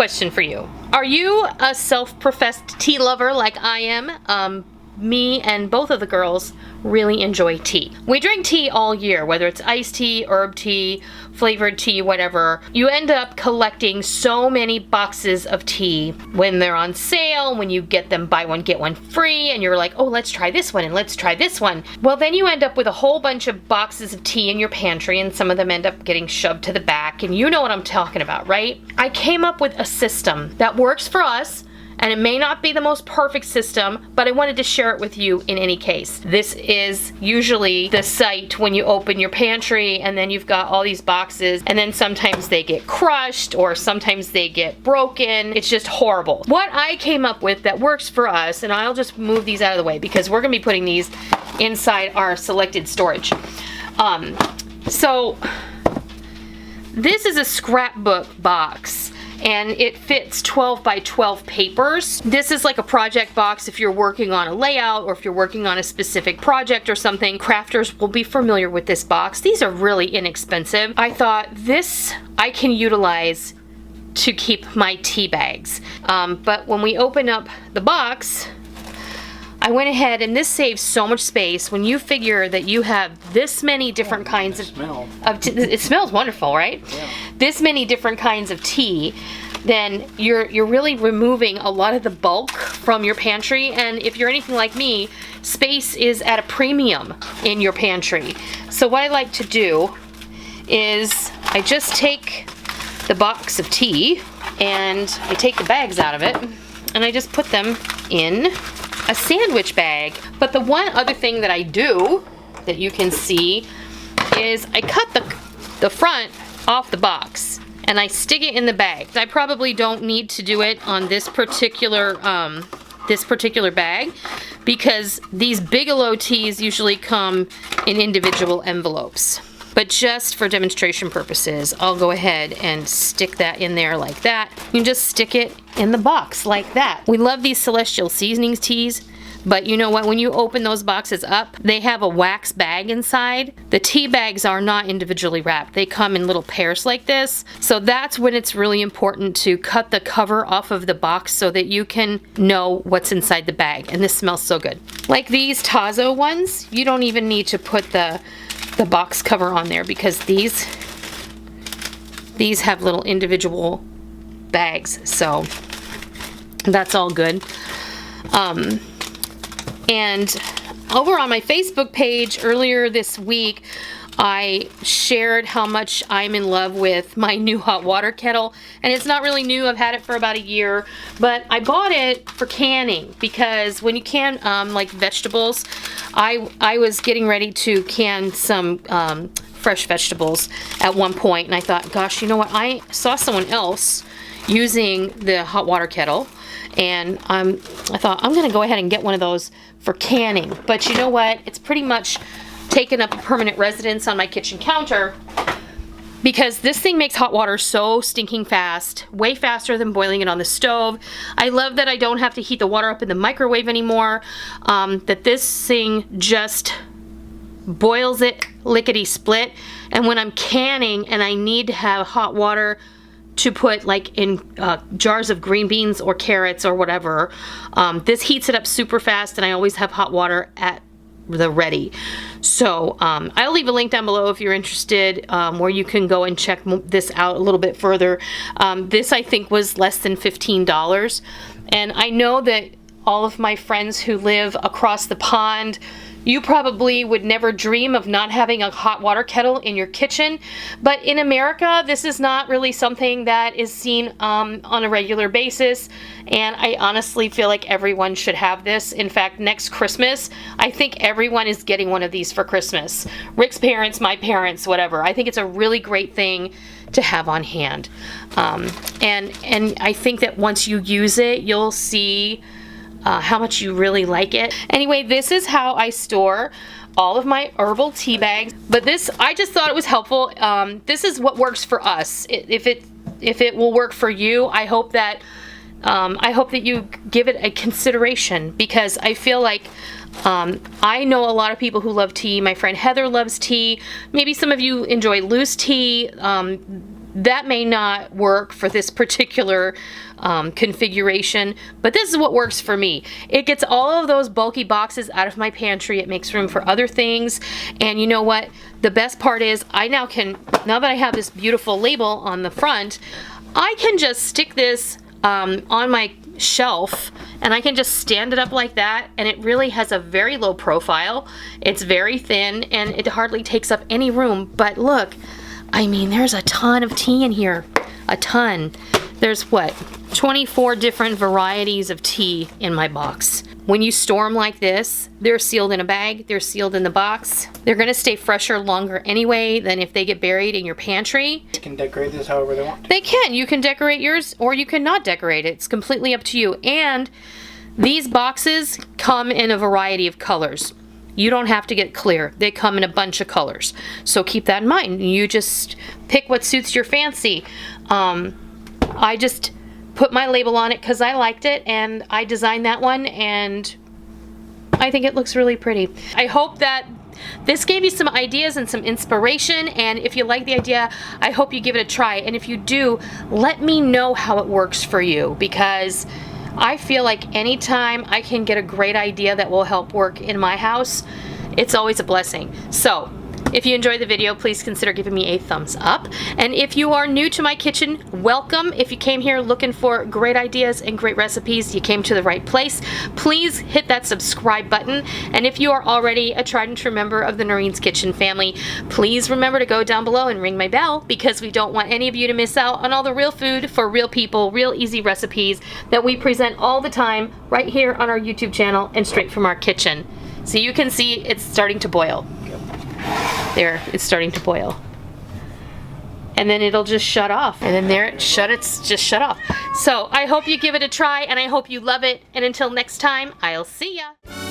question for you. Are you a self-professed tea lover like I am? Me and both of the girls really enjoy tea. We drink tea all year, whether it's iced tea, herb tea, flavored tea, whatever. You end up collecting so many boxes of tea when they're on sale, when you get them buy one, get one free, and you're like, oh, let's try this one and let's try this one. Well, then you end up with a whole bunch of boxes of tea in your pantry, and some of them end up getting shoved to the back, and you know what I'm talking about, right? I came up with a system that works for us, and it may not be the most perfect system, but I wanted to share it with you in any case. This is usually the site when you open your pantry and then you've got all these boxes, and then sometimes they get crushed or sometimes they get broken. It's just horrible. What I came up with that works for us, and I'll just move these out of the way because we're gonna be putting these inside our selected storage. So this is a scrapbook box, and it fits 12 by 12 papers. This is like a project box if you're working on a layout or if you're working on a specific project or something. Crafters will be familiar with this box. These are really inexpensive. I thought this I can utilize to keep my tea bags. But when we open up the box, I went ahead, and this saves so much space when you figure that you have this many different kinds of tea. It smells wonderful, right? Yeah. This many different kinds of tea, then you're really removing a lot of the bulk from your pantry. And if you're anything like me, space is at a premium in your pantry. So what I like to do is I just take the box of tea and I take the bags out of it and I just put them in a sandwich bag. But the one other thing that I do that you can see is I cut the front off the box and I stick it in the bag. I probably don't need to do it on this particular bag because these Bigelow teas usually come in individual envelopes. But just for demonstration purposes, I'll go ahead and stick that in there like that. You can just stick it in the box like that. We love these Celestial Seasonings teas, but you know what? When you open those boxes up, they have a wax bag inside. The tea bags are not individually wrapped. They come in little pairs like this. So that's when it's really important to cut the cover off of the box so that you can know what's inside the bag. And this smells so good. Like these Tazo ones, you don't even need to put the box cover on there because these have little individual bags, so that's all good. And over on my Facebook page earlier this week, I shared how much I'm in love with my new hot water kettle. And it's not really new, I've had it for about a year, but I bought it for canning because when you can like vegetables, I was getting ready to can some fresh vegetables at one point, and I thought, gosh, you know what, I saw someone else using the hot water kettle, and I thought I'm gonna go ahead and get one of those for canning. But you know what, it's pretty much taken up a permanent residence on my kitchen counter because this thing makes hot water so stinking fast, way faster than boiling it on the stove. I love that I don't have to heat the water up in the microwave anymore, that this thing just boils it lickety split. And when I'm canning and I need to have hot water to put like in jars of green beans or carrots or whatever, this heats it up super fast, and I always have hot water at the ready. So I'll leave a link down below if you're interested, where you can go and check this out a little bit further. This I think was less than $15, and I know that all of my friends who live across the pond, you probably would never dream of not having a hot water kettle in your kitchen, but in America, this is not really something that is seen on a regular basis, and I honestly feel like everyone should have this. In fact, next Christmas, I think everyone is getting one of these for Christmas. Rick's parents, my parents, whatever. I think it's a really great thing to have on hand, and I think that once you use it, you'll see how much you really like it. Anyway, this is how I store all of my herbal tea bags. But this, I just thought it was helpful. This is what works for us. If it will work for you, I hope that you give it a consideration, because I feel like I know a lot of people who love tea. My friend Heather loves tea. Maybe some of you enjoy loose tea. that may not work for this particular configuration, but this is what works for me. It gets all of those bulky boxes out of my pantry. It makes room for other things. And you know what? The best part is I now that I have this beautiful label on the front, I can just stick this on my shelf, and I can just stand it up like that, and it really has a very low profile. It's very thin, and it hardly takes up any room. But look, I mean, there's a ton of tea in here. A ton. There's what? 24 different varieties of tea in my box. When you store them like this, they're sealed in a bag, they're sealed in the box. They're gonna stay fresher longer anyway than if they get buried in your pantry. They can decorate this however they want. They can. You can decorate yours or you can not decorate it. It's completely up to you. And these boxes come in a variety of colors. You don't have to get clear. They come in a bunch of colors. So keep that in mind. You just pick what suits your fancy. I just put my label on it because I liked it, and I designed that one, and I think it looks really pretty. I hope that this gave you some ideas and some inspiration, and if you like the idea, I hope you give it a try. And if you do, let me know how it works for you, because I feel like anytime I can get a great idea that will help work in my house, it's always a blessing. So if you enjoyed the video, please consider giving me a thumbs up. And if you are new to my kitchen, welcome. If you came here looking for great ideas and great recipes, you came to the right place. Please hit that subscribe button. And if you are already a tried and true member of the Noreen's Kitchen family, please remember to go down below and ring my bell, because we don't want any of you to miss out on all the real food for real people, real easy recipes that we present all the time right here on our YouTube channel and straight from our kitchen. So you can see it's starting to boil. There, it's starting to boil. And then it'll just shut off. And then there, it's just shut off. So I hope you give it a try, and I hope you love it. And until next time, I'll see ya.